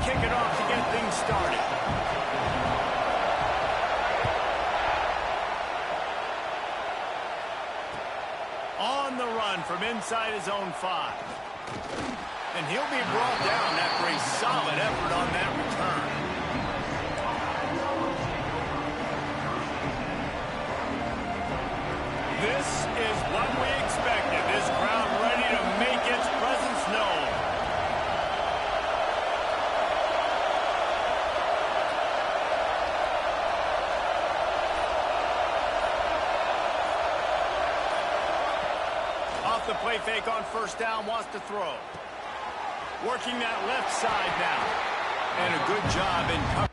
kick it off to get things started. On the run from inside his own 5. And he'll be brought down after a solid effort on that return. This is what we expected. This crowd ready to make its presence known. Off the play fake on first down, wants to throw. Working that left side now. And a good job in cover.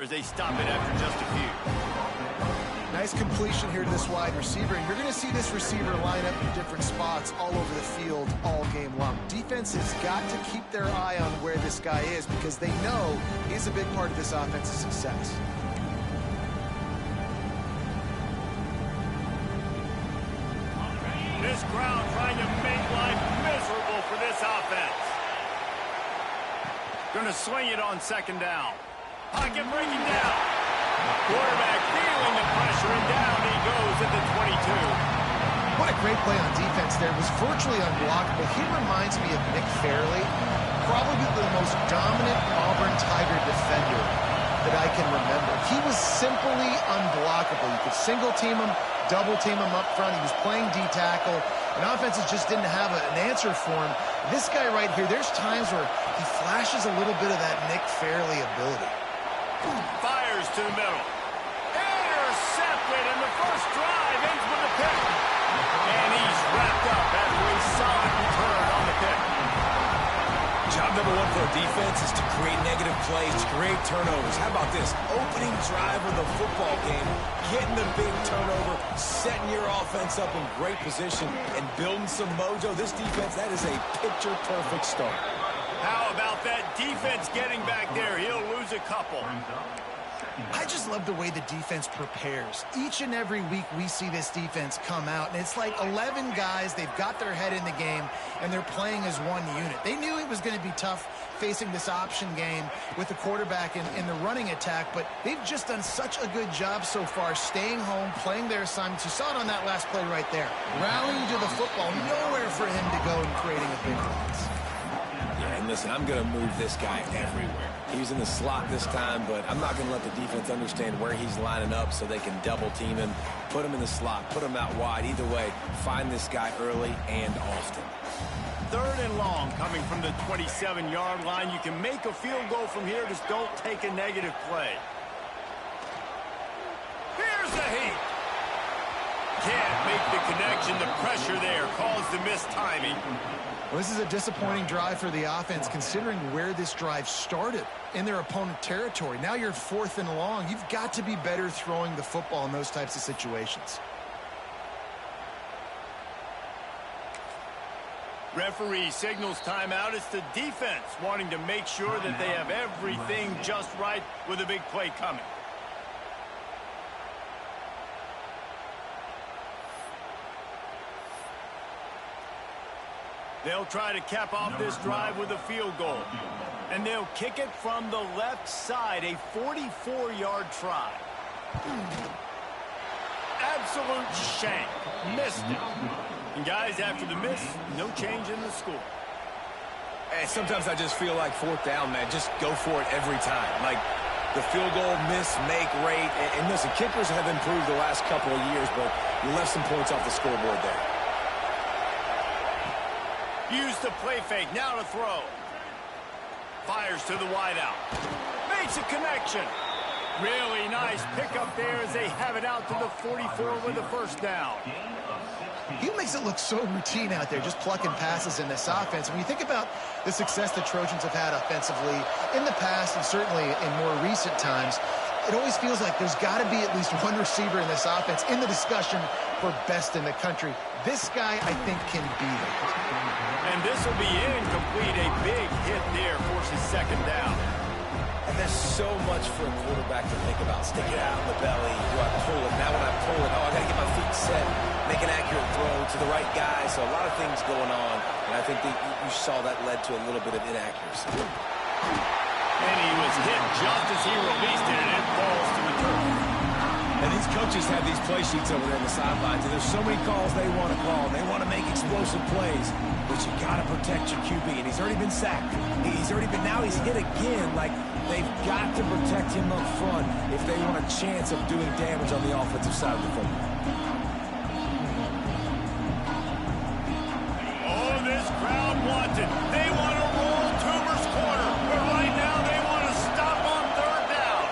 As they stop it after just a few. Nice completion here to this wide receiver, and you're going to see this receiver line up in different spots all over the field all game long. Defense defense has got to keep their eye on where this guy is because they know he's a big part of this offense's success. This crowd trying to make life miserable for this offense. Going to swing it on second down. Pocket breaking down. Quarterback feeling the pressure, and down he goes at the 22. What a great play on defense there. It was virtually unblockable. He reminds me of Nick Fairley, probably the most dominant Auburn Tiger defender that I can remember. He was simply unblockable. You could single team him, double team him up front. He was playing D-tackle, and offenses just didn't have an answer for him. This guy right here, there's times where he flashes a little bit of that Nick Fairley ability. Fires to the middle. Intercepted, and the first drive ends with a pick. And he's wrapped up after a solid return on the pick. Job number one for a defense is to create negative plays, to create turnovers. How about this? Opening drive of the football game, getting the big turnover, setting your offense up in great position, and building some mojo. This defense, that is a picture-perfect start. How about that defense getting back there? He'll lose a couple. I just love the way the defense prepares. Each and every week we see this defense come out, and it's like 11 guys. They've got their head in the game, and they're playing as one unit. They knew it was going to be tough facing this option game with the quarterback in the running attack, but they've just done such a good job so far staying home, playing their assignments. You saw it on that last play right there. Rallying to the football, nowhere for him to go and creating a big difference. Yeah, and listen, I'm going to move this guy everywhere. He was in the slot this time, but I'm not going to let the defense understand where he's lining up so they can double team him, put him in the slot, put him out wide. Either way, find this guy early and often. 3rd and long coming from the 27-yard line. You can make a field goal from here, just don't take a negative play. Here's the heat. Can't make the connection. The pressure there caused the missed timing. Well, this is a disappointing drive for the offense considering where this drive started in their opponent territory. Now you're 4th and long. You've got to be better throwing the football in those types of situations. Referee signals timeout. It's the defense wanting to make sure that they have everything just right with a big play coming. They'll try to cap off this drive with a field goal. And they'll kick it from the left side, a 44-yard try. Absolute shank. Missed it. And guys, after the miss, no change in the score. Hey, sometimes I just feel like 4th down, man. Just go for it every time. Like the field goal miss, make rate. And listen, kickers have improved the last couple of years, but you left some points off the scoreboard there. Use the play fake, now to throw. Fires to the wideout. Makes a connection. Really nice pickup there as they have it out to the 44 with the first down. He makes it look so routine out there, just plucking passes in this offense. When you think about the success the Trojans have had offensively in the past and certainly in more recent times, it always feels like there's got to be at least one receiver in this offense in the discussion for best in the country. This guy, I think, can be that. And this will be incomplete. A big hit there forces second down. And there's so much for a quarterback to think about. Stick it out in the belly. Do I pull it? Now when I pull it, oh, I got to get my feet set. Make an accurate throw to the right guy. So a lot of things going on. And I think that you saw that led to a little bit of inaccuracy. And he was hit just as he released it, and it falls to the turf. And these coaches have these play sheets over there on the sidelines, and there's so many calls they want to call. They want to make explosive plays, but you got to protect your QB, and he's already been sacked. Now he's hit again. Like, they've got to protect him up front if they want a chance of doing damage on the offensive side of the football. Oh, this crowd wants it. They want to roll Toomer's corner, but right now they want to stop on 3rd down.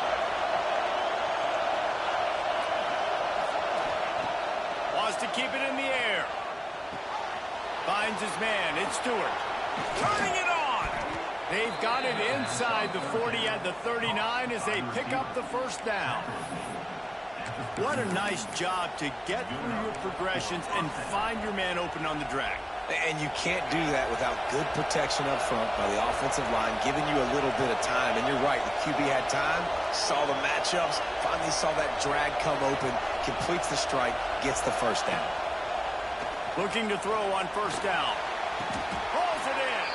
Wants to keep it in the air. Finds his man. It's Stewart. Turning it on. They've got it inside the 40 at the 39 as they pick up the first down. What a nice job to get through your progressions and find your man open on the drag. And you can't do that without good protection up front by the offensive line, giving you a little bit of time. And you're right, the QB had time, saw the matchups, finally saw that drag come open, completes the strike, gets the first down. Looking to throw on first down. Pulls it in.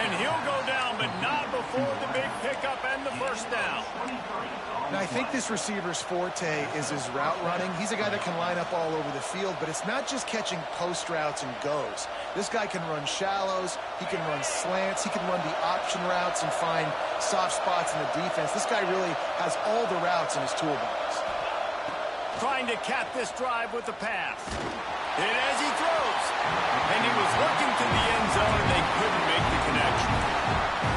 And he'll go down, but not before the big pickup and the first down. Now, I think this receiver's forte is his route running. He's a guy that can line up all over the field, but it's not just catching post routes and goes. This guy can run shallows, he can run slants, he can run the option routes and find soft spots in the defense. This guy really has all the routes in his toolbox. Trying to cap this drive with the pass. And as he throws, and he was looking to the end zone, and they couldn't make the connection.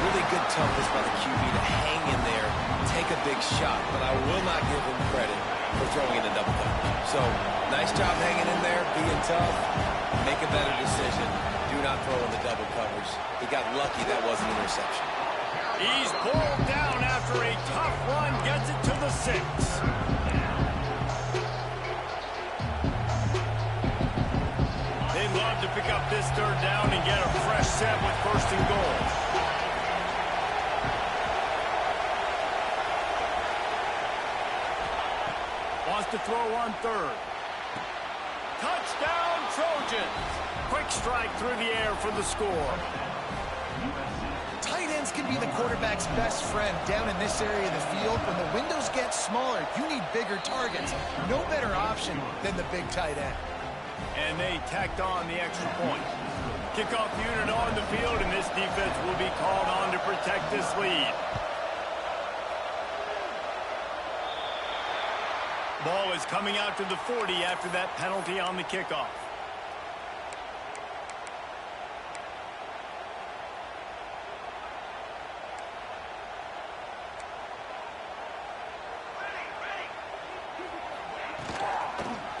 Really good toughness by the QB to hang in there, take a big shot, but I will not give him credit for throwing in the double coverage. So, nice job hanging in there, being tough, make a better decision. Do not throw in the double coverage. He got lucky that wasn't an interception. He's pulled down after a tough run, gets it to the 6. They'd love to pick up this third down and get a fresh set with first and goal. Wants to throw on third. Touchdown, Trojans. Quick strike through the air for the score. Tight ends can be the quarterback's best friend down in this area of the field. When the windows get smaller, you need bigger targets. No better option than the big tight end. And they tacked on the extra point. Kickoff unit on the field, and this defense will be called on to protect this lead. Ball is coming out to the 40 after that penalty on the kickoff.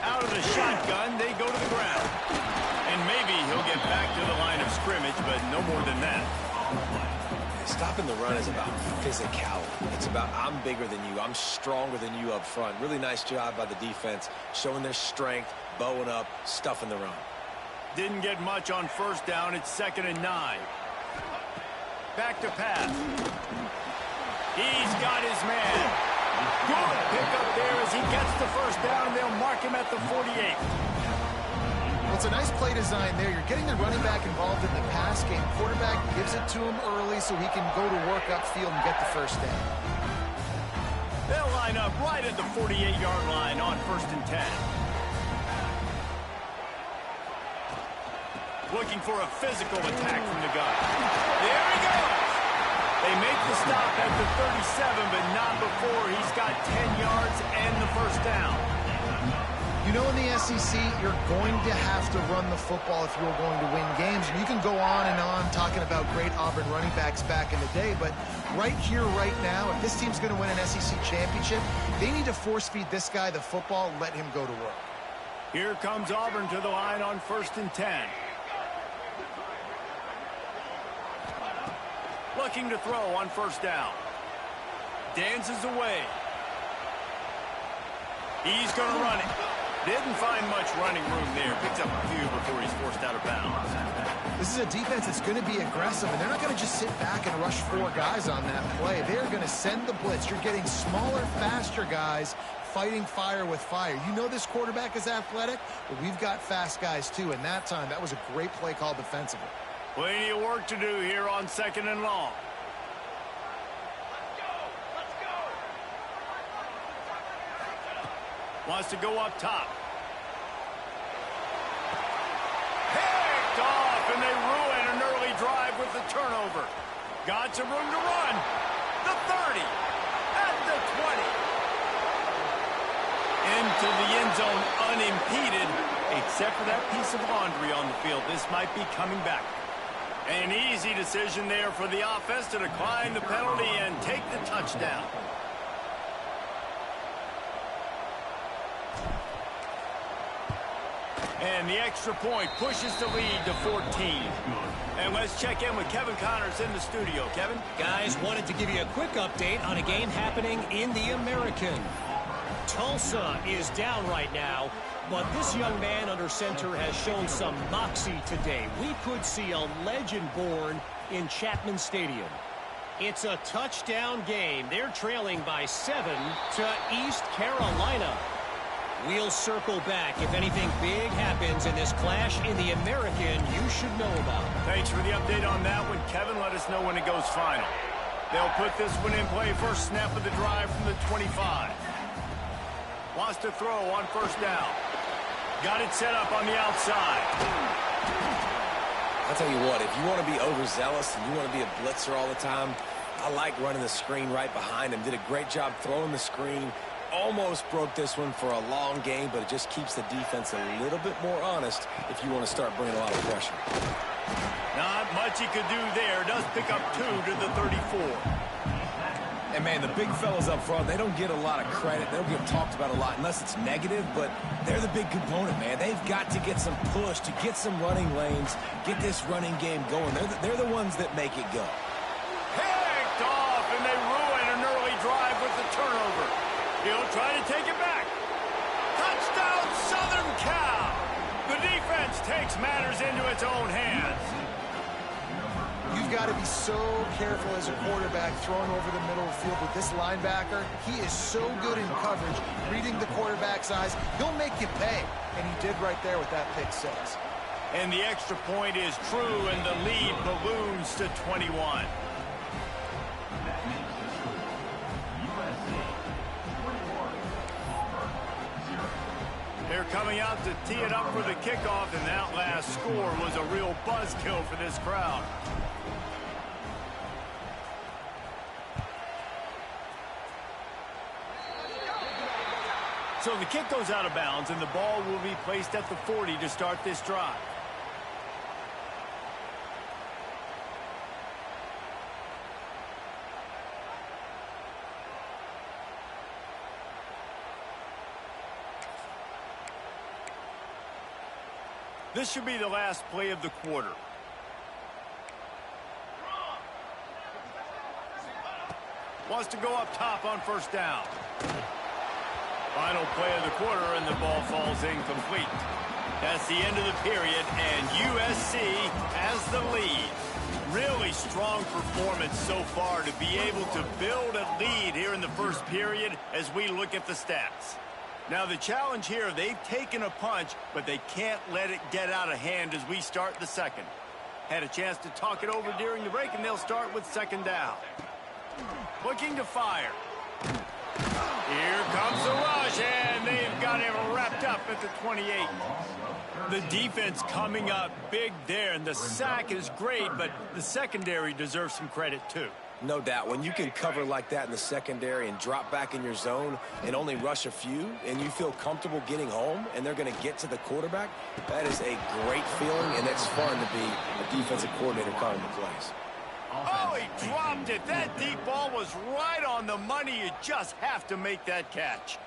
Out of the shotgun, they go to the ground. And maybe he'll get back to the line of scrimmage, but no more than that. Stopping the run is about physicality. It's about I'm bigger than you. I'm stronger than you up front. Really nice job by the defense, showing their strength, bowing up, stuffing the run. Didn't get much on first down. It's 2nd and 9. Back to pass. He's got his man. Good pickup there as he gets the first down. They'll mark him at the 48. Well, it's a nice play design there. You're getting the running back involved in the pass game. Quarterback gives it to him early so he can go to work upfield and get the first down. They'll line up right at the 48-yard line on 1st and 10. Looking for a physical attack from the gun. There he goes. They make the stop at the 37, but not before he's got 10 yards and the first down. You know, in the SEC, you're going to have to run the football if you're going to win games. And you can go on and on talking about great Auburn running backs back in the day, but right here, right now, if this team's going to win an SEC championship, they need to force-feed this guy the football, let him go to work. Here comes Auburn to the line on 1st and 10. Looking to throw on first down. Dances away. He's going to run it. Didn't find much running room there. Picks up a few before he's forced out of bounds. This is a defense that's going to be aggressive, and they're not going to just sit back and rush 4 guys on that play. They're going to send the blitz. You're getting smaller, faster guys fighting fire with fire. You know this quarterback is athletic, but we've got fast guys too. And that time, that was a great play call defensively. Plenty of work to do here on 2nd and long. Wants to go up top. Picked off, and they ruin an early drive with the turnover. Got some room to run. The 30. At the 20. Into the end zone unimpeded. Except for that piece of laundry on the field. This might be coming back. An easy decision there for the offense to decline the penalty and take the touchdown. And the extra point pushes the lead to 14. And let's check in with Kevin Connors in the studio. Kevin? Guys, wanted to give you a quick update on a game happening in the American. Tulsa is down right now. But this young man under center has shown some moxie today. We could see a legend born in Chapman Stadium. It's a touchdown game. They're trailing by 7 to East Carolina. We'll circle back if anything big happens in this clash in the American you should know about. Thanks for the update on that one, Kevin. Let us know when it goes final. They'll put this one in play. First snap of the drive from the 25. Wants to throw on first down. Got it set up on the outside. I'll tell you what, if you want to be overzealous and you want to be a blitzer all the time, I like running the screen right behind him. Did a great job throwing the screen. Almost broke this one for a long game, but it just keeps the defense a little bit more honest if you want to start bringing a lot of pressure. Not much he could do there. Does pick up 2 to the 34. And, man, the big fellas up front, they don't get a lot of credit. They don't get talked about a lot unless it's negative, but they're the big component, man. They've got to get some push, to get some running lanes, get this running game going. They're the ones that make it go. Picked off, and they ruin an early drive with the turnover. He'll try to take it back. Touchdown, Southern Cal. The defense takes matters into its own hands. You've got to be so careful as a quarterback throwing over the middle of the field with this linebacker. He is so good in coverage, reading the quarterback's eyes. He'll make you pay, and he did right there with that pick six. And the extra point is true, and the lead balloons to 21. They're coming out to tee it up for the kickoff, and that last score was a real buzzkill for this crowd. So the kick goes out of bounds, and the ball will be placed at the 40 to start this drive. This should be the last play of the quarter. Wants to go up top on first down. Final play of the quarter, and the ball falls incomplete. That's the end of the period, and USC has the lead. Really strong performance so far to be able to build a lead here in the first period as we look at the stats. Now the challenge here, they've taken a punch, but they can't let it get out of hand as we start the second. Had a chance to talk it over during the break, and they'll start with second down. Looking to fire. Here comes the rush, and they've got him wrapped up at the 28. The defense coming up big there, and the sack is great, but the secondary deserves some credit too. No doubt. When you can cover like that in the secondary and drop back in your zone and only rush a few, and you feel comfortable getting home and they're going to get to the quarterback, that is a great feeling, and it's fun to be a defensive coordinator calling the plays. Oh, he dropped it. That deep ball was right on the money. You just have to make that catch.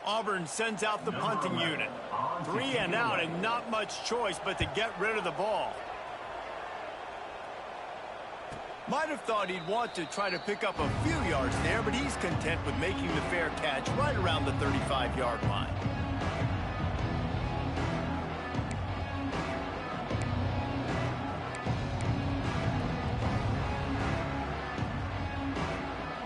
Auburn sends out the punting unit. 3 and out, and not much choice but to get rid of the ball. Might have thought he'd want to try to pick up a few yards there, but he's content with making the fair catch right around the 35-yard line.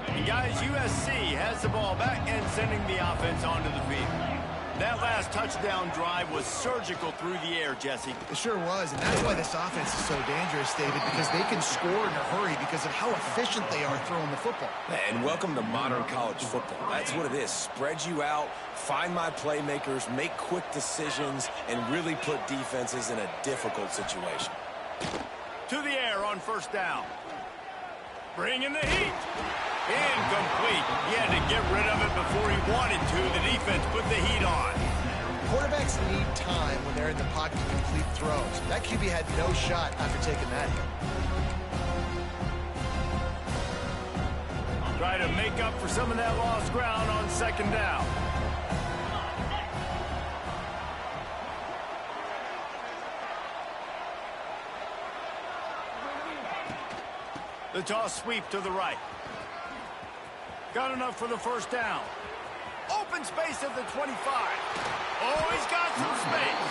And guys, USC has the ball back and sending the offense onto the field. That last touchdown drive was surgical through the air, Jesse. It sure was, and that's why this offense is so dangerous, David, because they can score in a hurry because of how efficient they are throwing the football. And welcome to modern college football. That's what it is. Spread you out, find my playmakers, make quick decisions, and really put defenses in a difficult situation. To the air on first down. Bringing the heat. Incomplete. He had to get rid of it before he wanted to. The defense put the heat on. Quarterbacks need time when they're in the pocket to complete throws. That QB had no shot after taking that hit. Try to make up for some of that lost ground on second down. The toss sweep to the right. Got enough for the first down. Open space at the 25. Oh, he's got some space.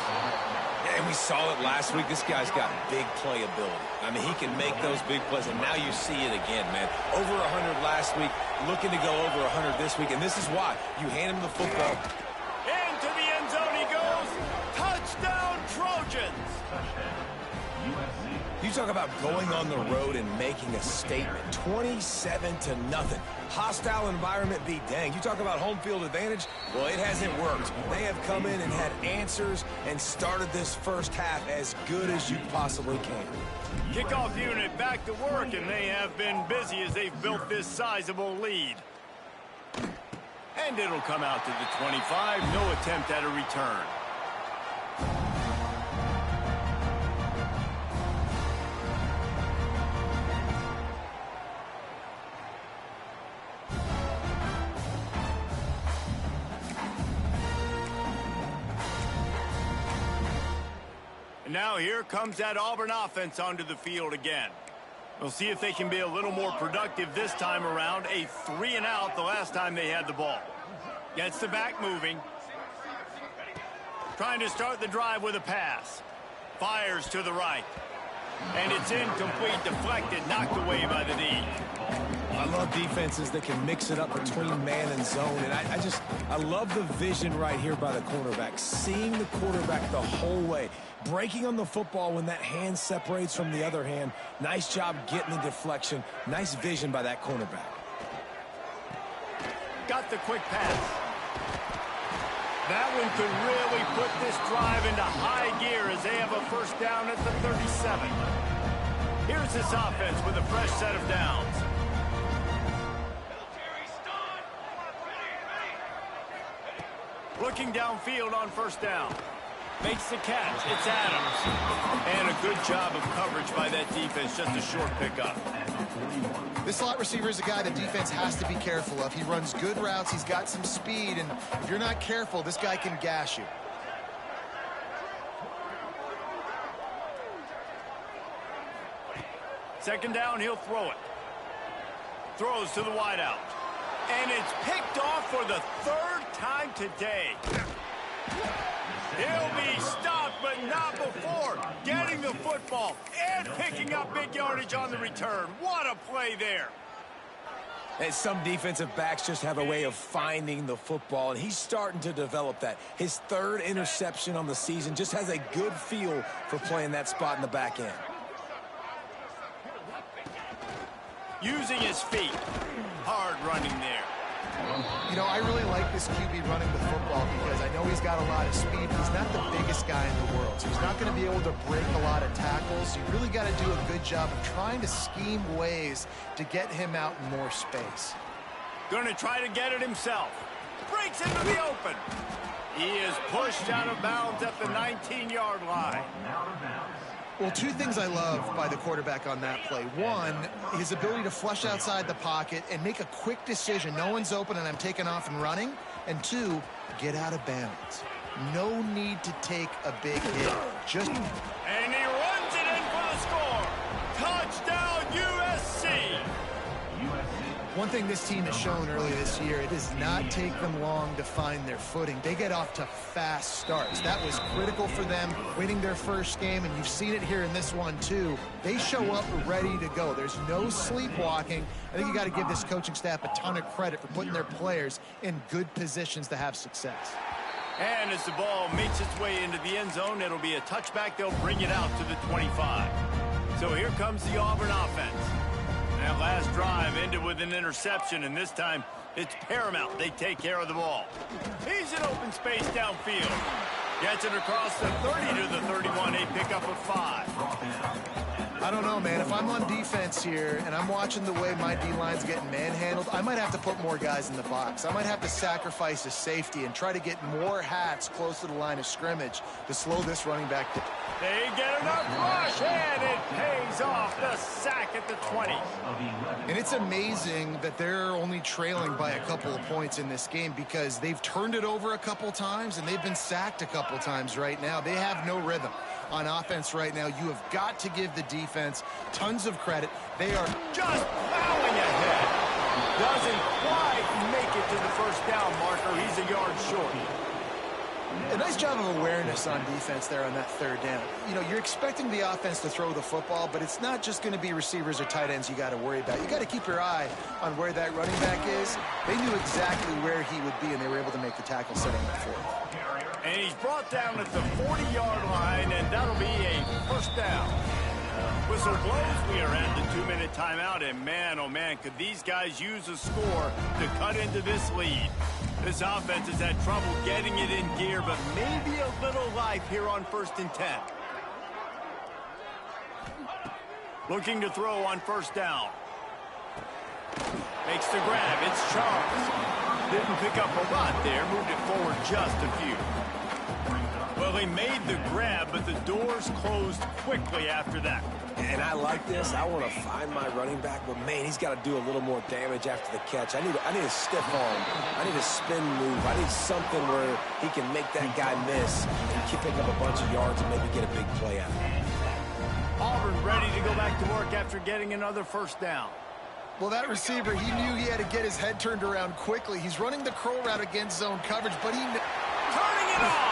Yeah, and we saw it last week. This guy's got big playability. I mean, he can make those big plays, and now you see it again, man. Over 100 last week, looking to go over 100 this week, and this is why. You hand him the football. Into the end zone he goes. Touchdown, Trojans. You talk about going on the road and making a statement. 27-0. Hostile environment be danged. You talk about home field advantage. Well, it hasn't worked. They have come in and had answers and started this first half as good as you possibly can. Kickoff unit back to work, and they have been busy as they've built this sizable lead. And it'll come out to the 25. No attempt at a return. Now here comes that Auburn offense onto the field again. We'll see if they can be a little more productive this time around. A 3-and-out the last time they had the ball. Gets the back moving. Trying to start the drive with a pass. Fires to the right. And it's incomplete, deflected, knocked away by the D. I love defenses that can mix it up between man and zone, and I love the vision right here by the cornerback, seeing the quarterback the whole way, breaking on the football when that hand separates from the other hand. Nice job getting the deflection. Nice vision by that cornerback. Got the quick pass. That one could really put this drive into high gear as they have a first down at the 37. Here's this offense with a fresh set of downs. Looking downfield on first down. Makes the catch. It's Adams. And a good job of coverage by that defense. Just a short pickup. This slot receiver is a guy the defense has to be careful of. He runs good routes. He's got some speed. And if you're not careful, this guy can gash you. Second down, he'll throw it. Throws to the wideout. And it's picked off for the third time today. He'll be stopped, but not before getting the football and picking up big yardage on the return. What a play there. And some defensive backs just have a way of finding the football, and he's starting to develop that. His third interception on the season, just has a good feel for playing that spot in the back end. Using his feet. Hard running there. You know, I really like this QB running the football because I know he's got a lot of speed. He's not the biggest guy in the world, so he's not going to be able to break a lot of tackles. You really got to do a good job of trying to scheme ways to get him out in more space. Going to try to get it himself. Breaks into the open. He is pushed out of bounds at the 19-yard line. Well, two things I love by the quarterback on that play. One, his ability to flush outside the pocket and make a quick decision. No one's open and I'm taking off and running. And two, get out of bounds. No need to take a big hit. And he runs it in for the score. Touchdown, USC. One thing this team has shown earlier this year, it does not take them long to find their footing. They get off to fast starts. That was critical for them, winning their first game, and you've seen it here in this one too. They show up ready to go. There's no sleepwalking. I think you got to give this coaching staff a ton of credit for putting their players in good positions to have success. And as the ball makes its way into the end zone, it'll be a touchback. They'll bring it out to the 25. So here comes the Auburn offense. That last drive ended with an interception, and this time it's paramount they take care of the ball. He's in open space downfield. Gets it across the 30 to the 31. A pickup of 5. I don't know, man. If I'm on defense here and I'm watching the way my D-line's getting manhandled, I might have to put more guys in the box. I might have to sacrifice a safety and try to get more hats close to the line of scrimmage to slow this running back down. They get enough rush, and it pays off. The sack at the 20. And it's amazing that they're only trailing by a couple of points in this game because they've turned it over a couple times and they've been sacked a couple times right now. They have no rhythm on offense right now. You have got to give the defense tons of credit. They are just plowing ahead. Doesn't quite make it to the first down marker. He's a yard short. A nice job of awareness on defense there on that third down. You know, you're expecting the offense to throw the football, but it's not just going to be receivers or tight ends you got to worry about. You got to keep your eye on where that running back is. They knew exactly where he would be, and they were able to make the tackle setting up for him. And he's brought down at the 40-yard line, and that'll be a first down. Whistle blows. We are at the 2-minute timeout, and man, oh man, could these guys use a score to cut into this lead. This offense has had trouble getting it in gear, but maybe a little life here on 1st and 10. Looking to throw on first down. Makes the grab. It's Charles. Didn't pick up a lot there. Moved it forward just a few. Well, he made the grab, but the doors closed quickly after that. And I like this. I want to find my running back, but man, he's got to do a little more damage after the catch. I need a stiff arm. I need a spin move. I need something where he can make that guy miss and pick up a bunch of yards and maybe get a big play out of it. Auburn ready to go back to work after getting another first down. Well, that receiver, he knew he had to get his head turned around quickly. He's running the curl route against zone coverage, but turning it on!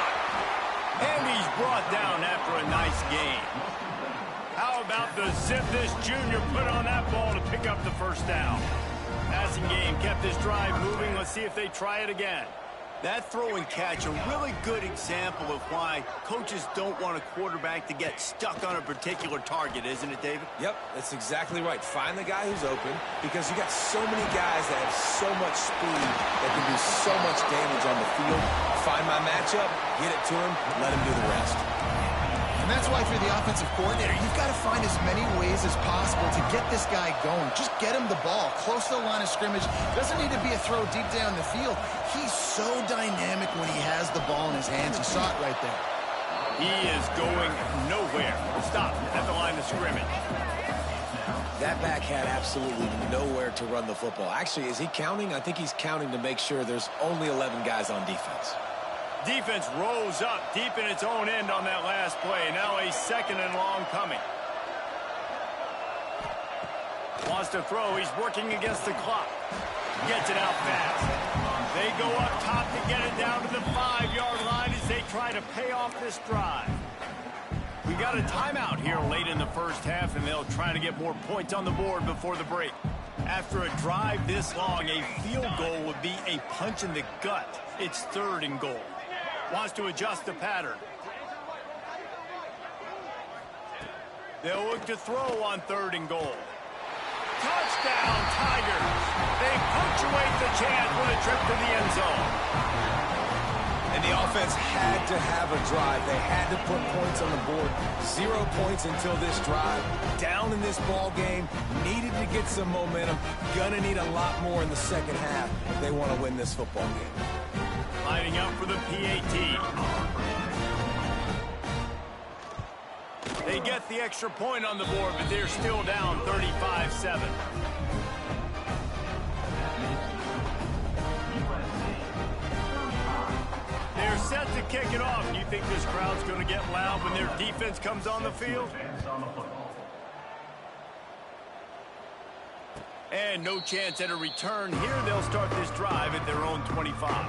And he's brought down after a nice gain. How about the zip this junior put on that ball to pick up the first down? Passing game kept this drive moving. Let's see if they try it again. That throw and catch, a really good example of why coaches don't want a quarterback to get stuck on a particular target, isn't it, David? Yep, that's exactly right. Find the guy who's open, because you got so many guys that have so much speed that can do so much damage on the field. Find my matchup, get it to him, let him do the rest. And that's why if you're the offensive coordinator, you've got to find as many ways as possible to get this guy going. Just get him the ball close to the line of scrimmage. Doesn't need to be a throw deep down the field. He's so dynamic when he has the ball in his hands. You saw it right there. He is going nowhere. Stop at the line of scrimmage. That back had absolutely nowhere to run the football. Actually, is he counting? I think he's counting to make sure there's only 11 guys on defense. Defense rose up deep in its own end on that last play. Now a 2nd and long coming. Wants to throw. He's working against the clock. Gets it out fast. They go up top to get it down to the 5-yard line as they try to pay off this drive. We got a timeout here late in the first half, and they'll try to get more points on the board before the break. After a drive this long, a field goal would be a punch in the gut. It's 3rd and goal. Wants to adjust the pattern. They'll look to throw on 3rd and goal. Touchdown, Tigers. They punctuate the chance with a trip to the end zone. And the offense had to have a drive. They had to put points on the board. 0 points until this drive. Down in this ball game. Needed to get some momentum. Gonna need a lot more in the second half if they want to win this football game. Lining up for the PAT. They get the extra point on the board, but they're still down 35-7. They're set to kick it off. Do you think this crowd's going to get loud when their defense comes on the field? And no chance at a return here. They'll start this drive at their own 25.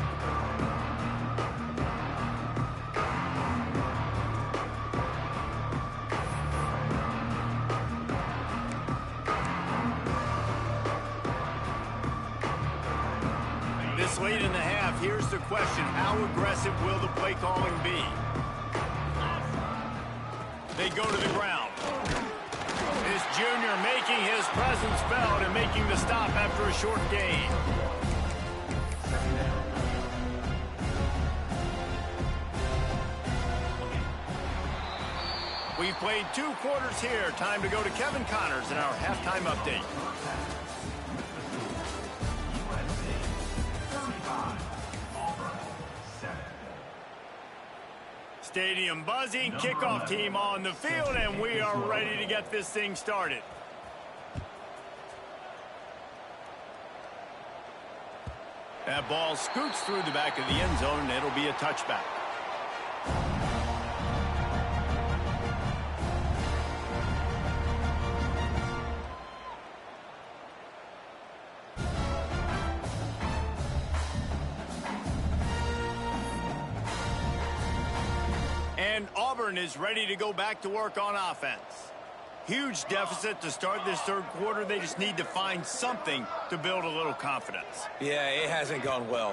This late in the half, here's the question. How aggressive will the play calling be? They go to the ground. This junior making his presence felt and making the stop after a short gain. We've played 2 quarters here. Time to go to Kevin Connors in our halftime update. Stadium buzzing, kickoff team on the field, and we are ready to get this thing started. That ball scoots through the back of the end zone, and it'll be a touchback. And Auburn is ready to go back to work on offense. Huge deficit to start this third quarter. They just need to find something to build a little confidence. Yeah, it hasn't gone well.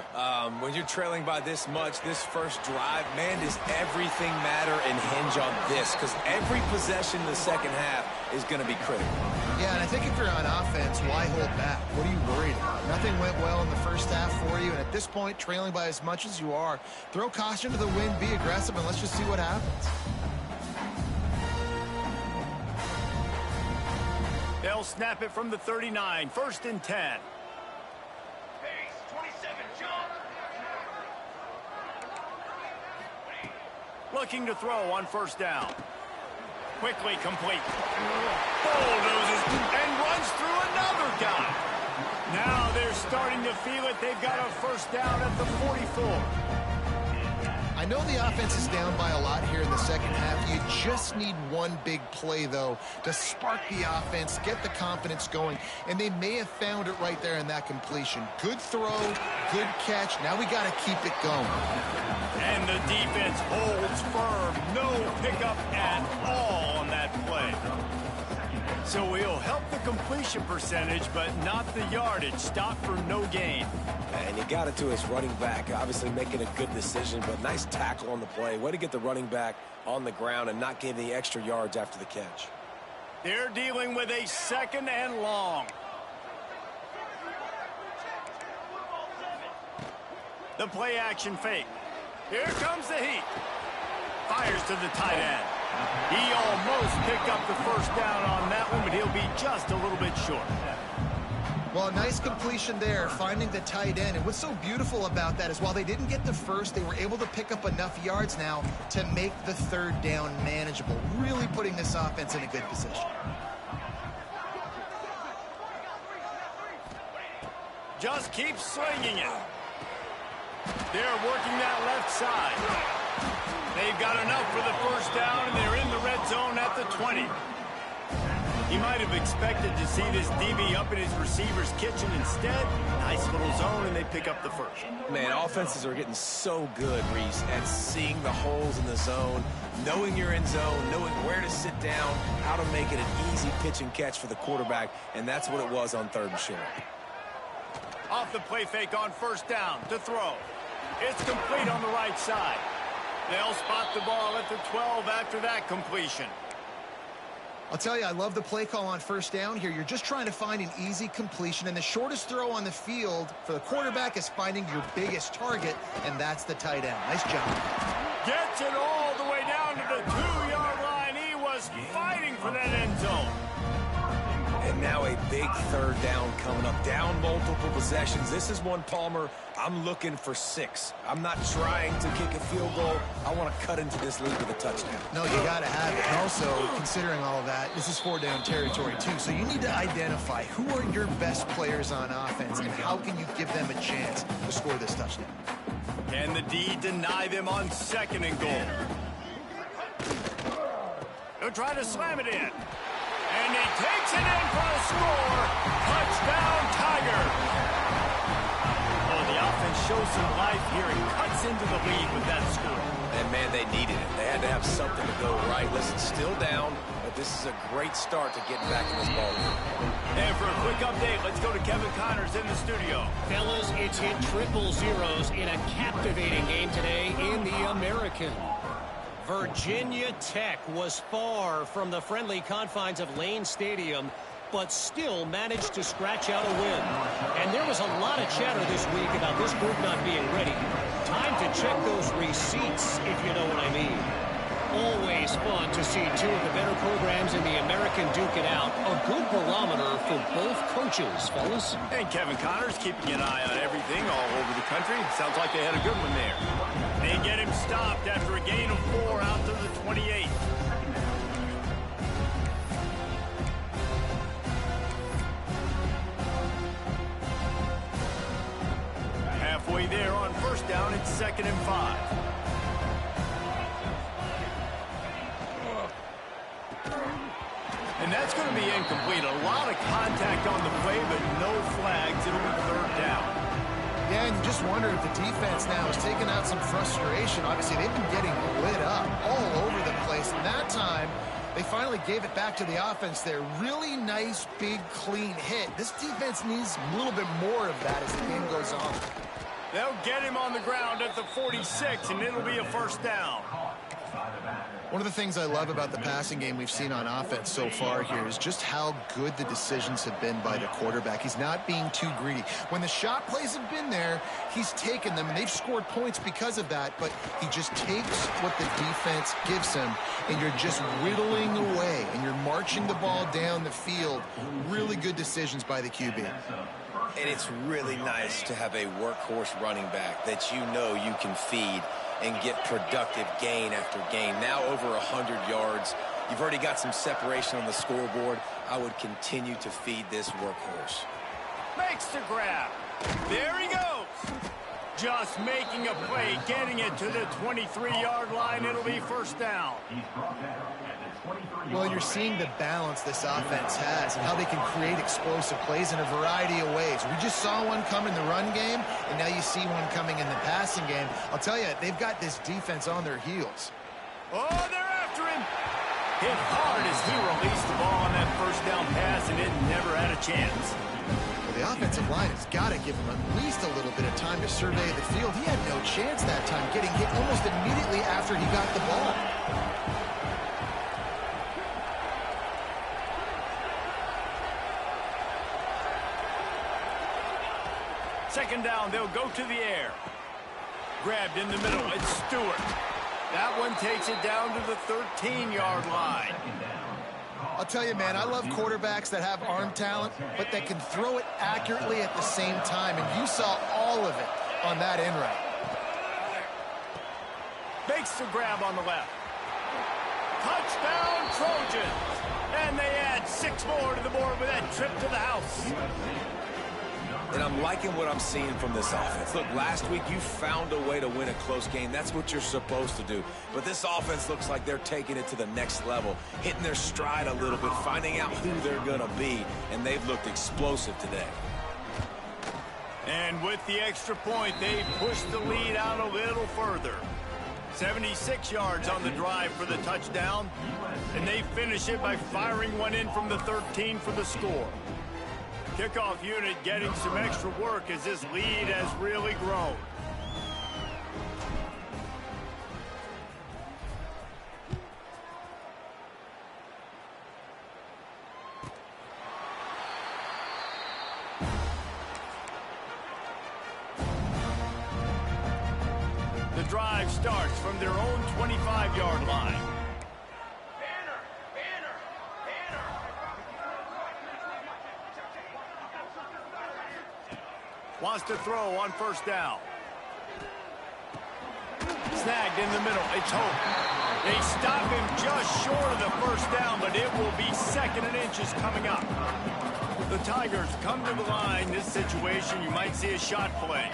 When you're trailing by this much, this first drive, man, does everything matter and hinge on this? Because every possession in the second half is going to be critical. Yeah, and I think if you're on offense, why hold back? What are you worried about? Nothing went well in the first half for you, and at this point, trailing by as much as you are, throw caution to the wind, be aggressive, and let's just see what happens. They'll snap it from the 39, 1st and 10. Pace, 27, jump. Looking to throw on 1st down. Quickly complete. Bulldozes and runs through another guy. Now they're starting to feel it. They've got a 1st down at the 44. I know the offense is down by a lot here in the second half. You just need one big play, though, to spark the offense, get the confidence going, and they may have found it right there in that completion. Good throw, good catch. Now we got to keep it going. And the defense holds firm. No pickup at all on that play. So he'll help the completion percentage, but not the yardage. Stop for no gain. And he got it to his running back, obviously making a good decision, but nice tackle on the play. Way to get the running back on the ground and not give the extra yards after the catch. They're dealing with a 2nd and long. The play action fake. Here comes the heat. Fires to the tight end. He almost picked up the 1st down on that one, but he'll be just a little bit short. Well, a nice completion there, finding the tight end. And what's so beautiful about that is while they didn't get the 1st, they were able to pick up enough yards now to make the 3rd down manageable, really putting this offense in a good position. Just keep slinging it. They're working that left side. They've got enough for the 1st down, and they're in the red zone at the 20. He might have expected to see this DB up in his receiver's kitchen. Instead, nice little zone, and they pick up the 1st. Man, offenses are getting so good, Reese, at seeing the holes in the zone, knowing you're in zone, knowing where to sit down, how to make it an easy pitch and catch for the quarterback, and that's what it was on 3rd and short. Off the play fake on 1st down to throw. It's complete on the right side. They'll spot the ball at the 12 after that completion. I'll tell you, I love the play call on 1st down here. You're just trying to find an easy completion, and the shortest throw on the field for the quarterback is finding your biggest target, and that's the tight end. Nice job. Gets it all the way down to the 2-yard line. He was fighting for that end zone. And now a big 3rd down coming up. Down multiple possessions. This is one, Palmer, I'm looking for 6. I'm not trying to kick a field goal. I want to cut into this lead with a touchdown. No, you got to have it. And also, considering all of that, this is 4-down territory, too. So you need to identify who are your best players on offense and how can you give them a chance to score this touchdown. Can the D deny them on 2nd and goal? He'll try to slam it in. And he takes it in for a score. Touchdown, Tiger. Oh, the offense shows some life here and cuts into the lead with that score. And, man, they needed it. They had to have something to go right. Listen, still down, but this is a great start to getting back in this ball game. And for a quick update, let's go to Kevin Connors in the studio. Fellas, it's hit triple zeros in a captivating game today in the American. Virginia Tech was far from the friendly confines of Lane Stadium, but still managed to scratch out a win. And there was a lot of chatter this week about this group not being ready. Time to check those receipts, if you know what I mean. Always fun to see two of the better programs in the American duke it out. A good barometer for both coaches, fellas. And Kevin Connors keeping an eye on everything all over the country. Sounds like they had a good one there. They get him stopped after a gain of 4 out to the 28. Halfway there on 1st down, it's 2nd and 5. And that's going to be incomplete. A lot of contact on the play, but no flags. It'll be 3rd down. Yeah, and you just wonder if the defense now is taking out some frustration. Obviously, they've been getting lit up all over the place. And that time, they finally gave it back to the offense there. Really nice, big, clean hit. This defense needs a little bit more of that as the game goes on. They'll get him on the ground at the 46, and it'll be a first down. One of the things I love about the passing game we've seen on offense so far here is just how good the decisions have been by the quarterback. He's not being too greedy. When the shot plays have been there, he's taken them, and they've scored points because of that, but he just takes what the defense gives him, and you're just whittling away, and you're marching the ball down the field. Really good decisions by the QB. And it's really nice to have a workhorse running back that you know you can feed and get productive gain after gain. Now over 100 yards. You've already got some separation on the scoreboard. I would continue to feed this workhorse. Makes the grab. There he goes. Just making a play, getting it to the 23-yard line. It'll be first down. Well, you're seeing the balance this offense has and how they can create explosive plays in a variety of ways. We just saw one come in the run game, and now you see one coming in the passing game. I'll tell you, they've got this defense on their heels. Oh, they're after him. Hit hard as he released the ball on that first down pass, and it never had a chance. Well, the offensive line has got to give him at least a little bit of time to survey the field. He had no chance that time, getting hit almost immediately after he got the ball. Second down, they'll go to the air. Grabbed in the middle, it's Stewart. That one takes it down to the 13-yard line. I'll tell you, man, I love quarterbacks that have arm talent, but that can throw it accurately at the same time, and you saw all of it on that in route. Makes the grab on the left. Touchdown, Trojans! And they add 6 more to the board with that trip to the house. And I'm liking what I'm seeing from this offense. Look, last week you found a way to win a close game. That's what you're supposed to do. But this offense looks like they're taking it to the next level, hitting their stride a little bit, finding out who they're going to be, and they've looked explosive today. And with the extra point, they push the lead out a little further. 76 yards on the drive for the touchdown, and they finish it by firing one in from the 13 for the score. Kickoff unit getting some extra work as this lead has really grown. The drive starts from their own 25-yard line. Wants to throw on first down. Snagged in the middle. It's Hope. They stop him just short of the first down, but it will be 2nd and inches coming up. The Tigers come to the line. This situation, you might see a shot play.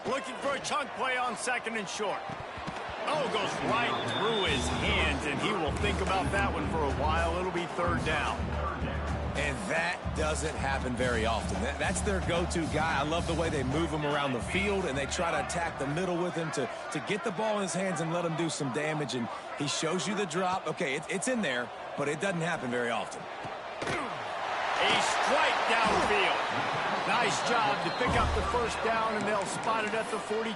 Looking for a chunk play on 2nd and short. Oh, goes right through his hands, and he will think about that one for a while. It'll be 3rd down. And that doesn't happen very often. That's their go-to guy. I love the way they move him around the field, and they try to attack the middle with him to get the ball in his hands and let him do some damage. And he shows you the drop. Okay, it's in there, but it doesn't happen very often. A strike downfield. Nice job to pick up the first down, and they'll spot it at the 42.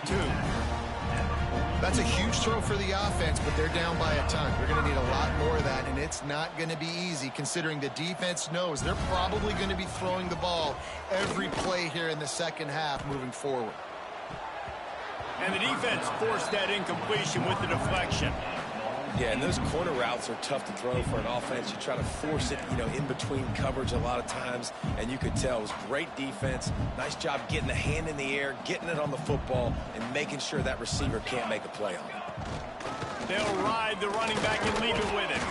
That's a huge throw for the offense, but they're down by a ton. They're going to need a lot more of that, and it's not going to be easy considering the defense knows they're probably going to be throwing the ball every play here in the second half moving forward. And the defense forced that incompletion with the deflection. Yeah, and those corner routes are tough to throw for an offense. You try to force it, in between coverage a lot of times, and you could tell it was great defense. Nice job getting a hand in the air, getting it on the football, and making sure that receiver can't make a play on it. They'll ride the running back and leave it with him.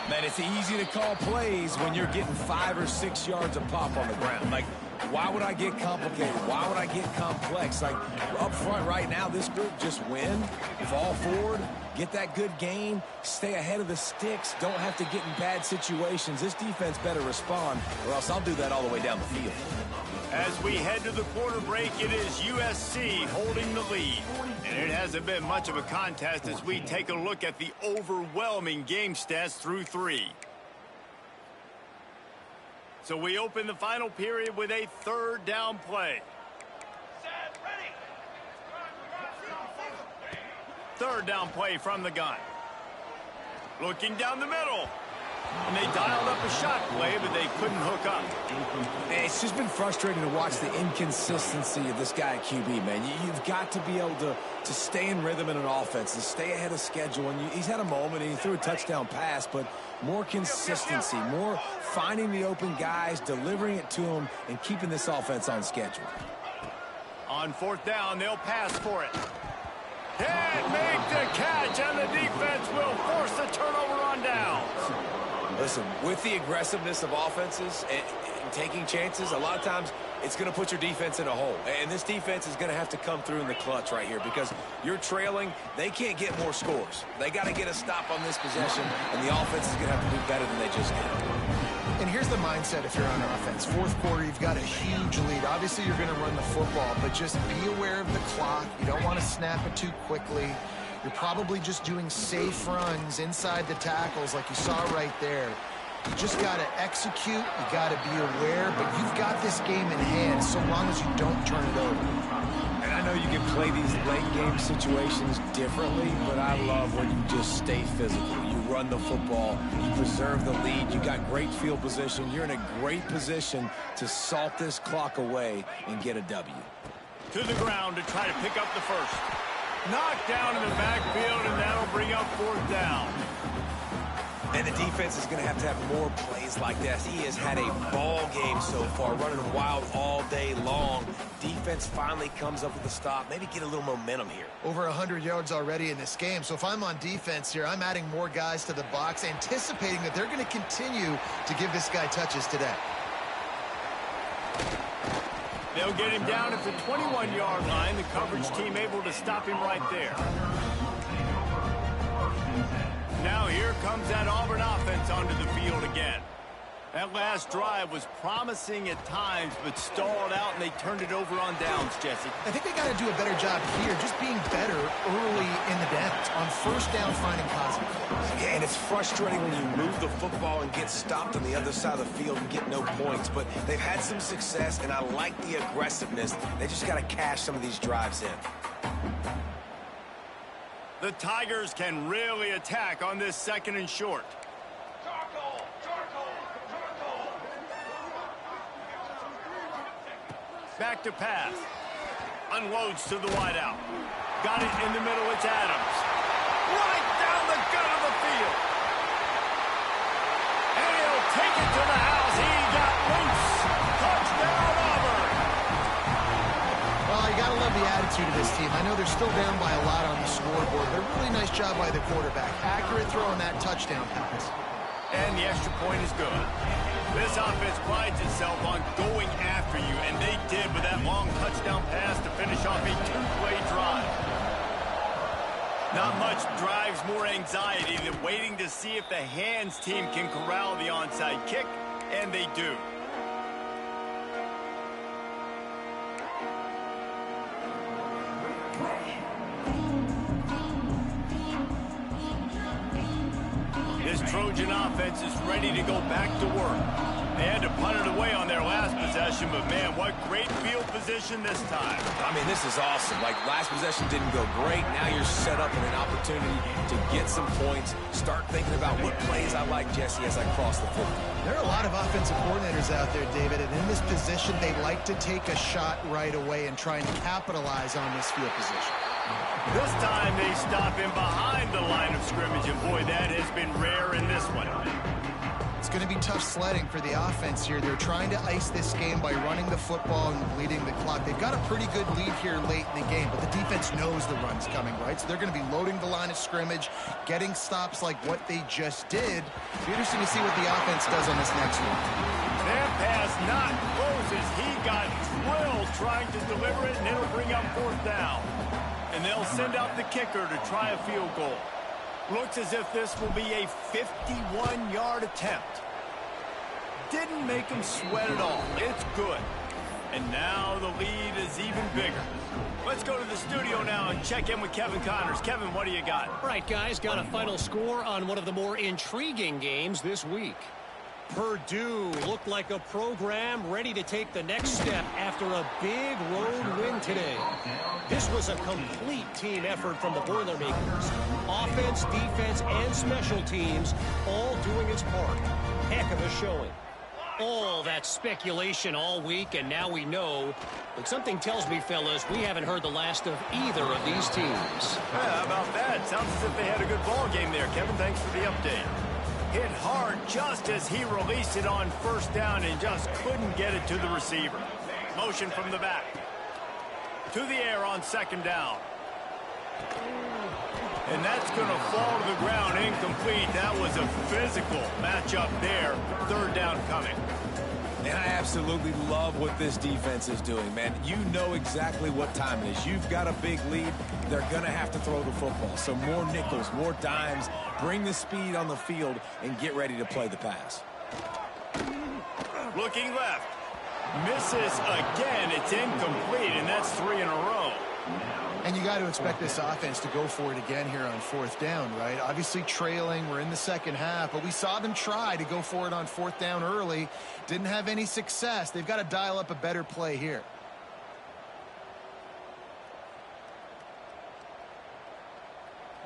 Man, it's easy to call plays when you're getting 5 or 6 yards of pop on the ground. Like, Why would I get complicated? Why would I get complex? Like, up front right now, this group just win, fall forward, get that good gain, stay ahead of the sticks, don't have to get in bad situations. This defense better respond, or else I'll do that all the way down the field. As we head to the quarter break, it is USC holding the lead. And it hasn't been much of a contest as we take a look at the overwhelming game stats through 3. So we open the final period with a 3rd down play. Set, ready. 3rd down play from the gun. Looking down the middle. And they dialed up a shot play, but they couldn't hook up. It's just been frustrating to watch the inconsistency of this guy at QB, man. You've got to be able to stay in rhythm in an offense and stay ahead of schedule. And he's had a moment, and he threw a touchdown pass, but more consistency, more finding the open guys, delivering it to them, and keeping this offense on schedule. On 4th down, they'll pass for it. Can't make the catch, and the defense will force the turnover on downs. Listen, with the aggressiveness of offenses and taking chances, a lot of times it's going to put your defense in a hole. And this defense is going to have to come through in the clutch right here because you're trailing. They can't get more scores. They got to get a stop on this possession, and the offense is going to have to do better than they just did. And here's the mindset if you're on offense. 4th quarter, you've got a huge lead. Obviously, you're going to run the football, but just be aware of the clock. You don't want to snap it too quickly. You're probably just doing safe runs inside the tackles like you saw right there. You just got to execute. You got to be aware, but you've got this game in hand so long as you don't turn it over. And I know you can play these late game situations differently, but I love when you just stay physical. You run the football, you preserve the lead, you got great field position. You're in a great position to salt this clock away and get a W. To the ground to try to pick up the first. Knocked down in the backfield, and that'll bring up 4th down. And the defense is going to have more plays like this. He has had a ball game so far, running wild all day long. Defense finally comes up with a stop. Maybe get a little momentum here. Over 100 yards already in this game. So if I'm on defense here, I'm adding more guys to the box, anticipating that they're going to continue to give this guy touches today. They'll get him down at the 21-yard line. The coverage team able to stop him right there. Now here comes that Auburn offense onto the field again. That last drive was promising at times, but stalled out, and they turned it over on downs, Jesse. I think they got to do a better job here, just being better early in the downs. On 1st down, finding positive. Yeah, and it's frustrating when you move the football and get stopped on the other side of the field and get no points. But they've had some success, and I like the aggressiveness. They just got to cash some of these drives in. The Tigers can really attack on this 2nd and short. Back to pass. Unloads to the wideout. Got it in the middle. It's Adams. Right down the gut of the field. And he'll take it to the house. He got loose. Touchdown, Auburn. Well, you got to love the attitude of this team. I know they're still down by a lot on the scoreboard, but a really nice job by the quarterback. Accurate throw on that touchdown pass. And the extra point is good. This offense prides itself on going after you, and they did with that long touchdown pass to finish off a 2-play drive. Not much drives more anxiety than waiting to see if the hands team can corral the onside kick, and they do. This Trojan offense is ready to go back to work. They had to punt it away on their last possession, but man, what great field position this time. I mean, this is awesome. Like, last possession didn't go great. Now you're set up in an opportunity to get some points. Start thinking about what plays I like, Jesse, as I cross the football. There are a lot of offensive coordinators out there, David, and in this position, they like to take a shot right away and try and capitalize on this field position. This time they stop him behind the line of scrimmage, and boy, that has been rare in this one. It's going to be tough sledding for the offense here. They're trying to ice this game by running the football and bleeding the clock. They've got a pretty good lead here late in the game, but the defense knows the run's coming, right? So they're going to be loading the line of scrimmage, getting stops like what they just did. It'll be interesting to see what the offense does on this next one. That pass not close as he got drilled trying to deliver it, and it'll bring up 4th down. And they'll send out the kicker to try a field goal. Looks as if this will be a 51-yard attempt. Didn't make him sweat at all. It's good. And now the lead is even bigger. Let's go to the studio now and check in with Kevin Connors. Kevin, what do you got? All right, guys, got a final score on one of the more intriguing games this week. Purdue looked like a program ready to take the next step after a big road win today. This was a complete team effort from the Boilermakers. Offense, defense, and special teams all doing its part. Heck of a showing. All that speculation all week, and now we know. But something tells me, fellas, we haven't heard the last of either of these teams. Yeah, how about that? Sounds as if they had a good ball game there. Kevin, thanks for the update. Hit hard just as he released it on 1st down and just couldn't get it to the receiver. Motion from the back. To the air on 2nd down. And that's going to fall to the ground incomplete. That was a physical matchup there. 3rd down coming. And I absolutely love what this defense is doing, man. You know exactly what time it is. You've got a big lead. They're going to have to throw the football. So more nickels, more dimes, bring the speed on the field, and get ready to play the pass. Looking left. Misses again. It's incomplete, and that's 3 in a row. And you got to expect this offense to go for it again here on 4th down, right? Obviously trailing, we're in the 2nd half, but we saw them try to go for it on 4th down early. Didn't have any success. They've got to dial up a better play here.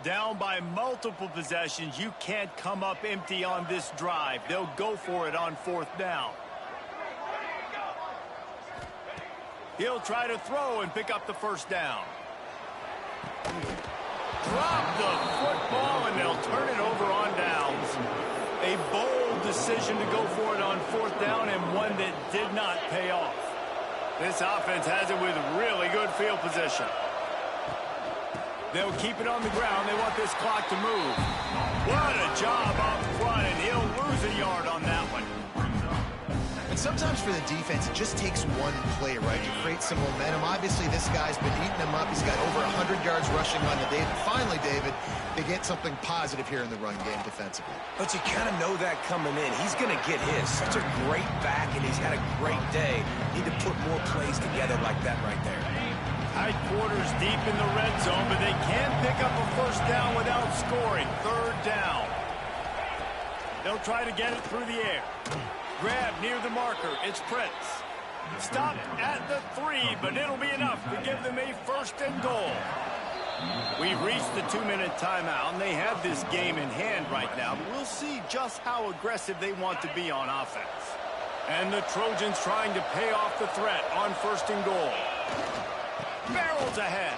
Down by multiple possessions, you can't come up empty on this drive. They'll go for it on 4th down. He'll try to throw and pick up the 1st down. Drop the football, and they'll turn it over on downs. A bold decision to go for it on 4th down, and one that did not pay off. This offense has it with really good field position. They'll keep it on the ground. They want this clock to move. What a job up front, and he'll lose a yard on that one. And sometimes for the defense, it just takes one play, right, to create some momentum. Obviously, this guy's been eating him up. He's got over 100 yards rushing on the day. Finally, David, they get something positive here in the run game defensively. But you kind of know that coming in. He's going to get his. Such a great back, and he's had a great day. Need to put more plays together like that right there. Tight quarters deep in the red zone, but they can't pick up a 1st down without scoring. 3rd down. They'll try to get it through the air. Grab near the marker. It's Prince. Stopped at the 3, but it'll be enough to give them a 1st and goal. We've reached the 2-minute timeout, and they have this game in hand right now. But we'll see just how aggressive they want to be on offense. And the Trojans trying to pay off the threat on 1st and goal. Barrels ahead.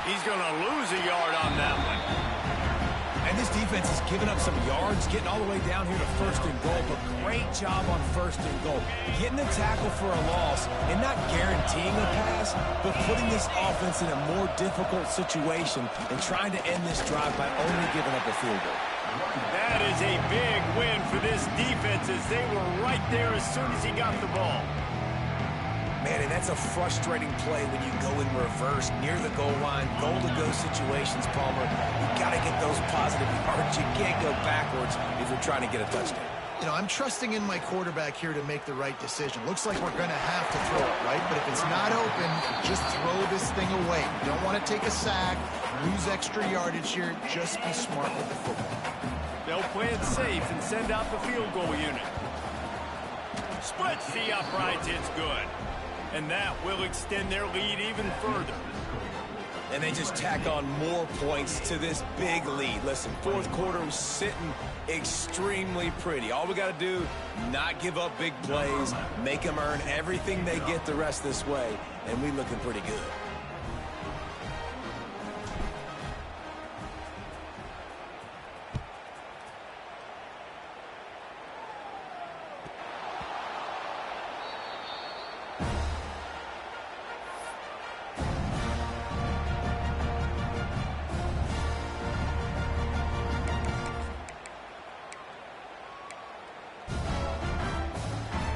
He's going to lose a yard on that one. And this defense has given up some yards, getting all the way down here to 1st and goal, but great job on 1st and goal. Getting a tackle for a loss and not guaranteeing a pass, but putting this offense in a more difficult situation and trying to end this drive by only giving up a field goal. That is a big win for this defense as they were right there as soon as he got the ball. Man, and that's a frustrating play when you go in reverse near the goal line, goal-to-go situations, Palmer. You got to get those positive yards. You can't go backwards if you're trying to get a touchdown. You know, I'm trusting in my quarterback here to make the right decision. Looks like we're going to have to throw it, right? But if it's not open, just throw this thing away. You don't want to take a sack, lose extra yardage here. Just be smart with the football. They'll play it safe and send out the field goal unit. Splits the uprights. It's good. And that will extend their lead even further. And they just tack on more points to this big lead. Listen, 4th quarter was sitting extremely pretty. All we got to do, not give up big plays, make them earn everything they get the rest this way, and we looking pretty good.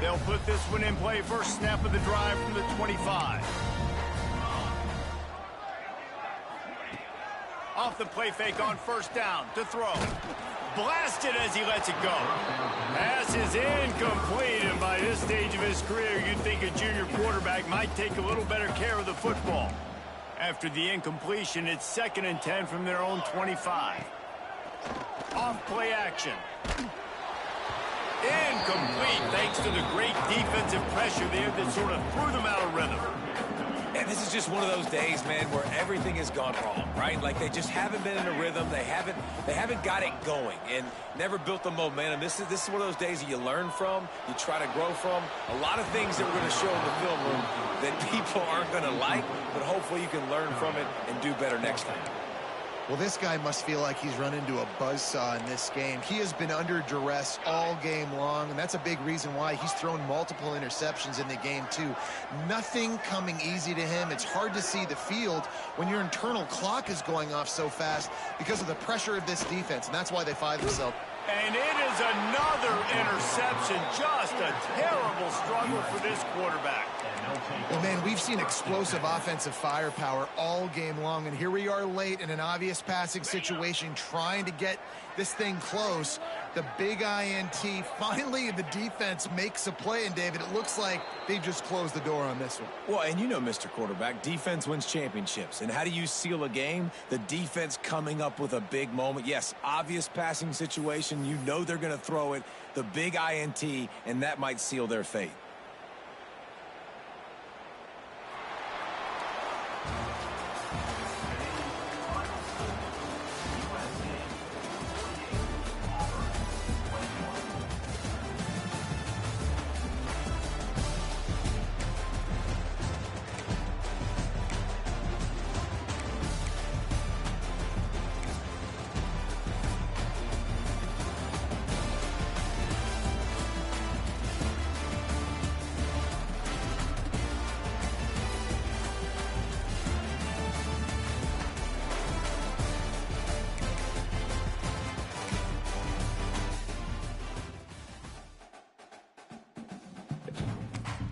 They'll put this one in play first snap of the drive from the 25. Off the play fake on first down to throw. Blasted as he lets it go. Pass is incomplete, and by this stage of his career, you'd think a junior quarterback might take a little better care of the football. After the incompletion, it's 2nd and 10 from their own 25. Off play action. Incomplete, thanks to the great defensive pressure there that sort of threw them out of rhythm. And this is just one of those days, man, where everything has gone wrong, right? Like they just haven't been in a rhythm. They haven't got it going and never built the momentum. This is one of those days that you learn from, you try to grow from. A lot of things that we're going to show in the film room that people aren't going to like, but hopefully you can learn from it and do better next time. Well, this guy must feel like he's run into a buzzsaw in this game. He has been under duress all game long, and that's a big reason why he's thrown multiple interceptions in the game, too. Nothing coming easy to him. It's hard to see the field when your internal clock is going off so fast because of the pressure of this defense, and that's why they find themselves. And it is another interception. Just a terrible struggle for this quarterback. Well, man, we've seen explosive offensive firepower all game long, and here we are late in an obvious passing situation trying to get this thing close. The big INT. Finally, the defense makes a play, and David, it looks like they just closed the door on this one. Well, and you know, Mr. Quarterback, defense wins championships. And how do you seal a game? The defense coming up with a big moment. Yes, obvious passing situation. You know they're going to throw it. The big INT, and that might seal their fate.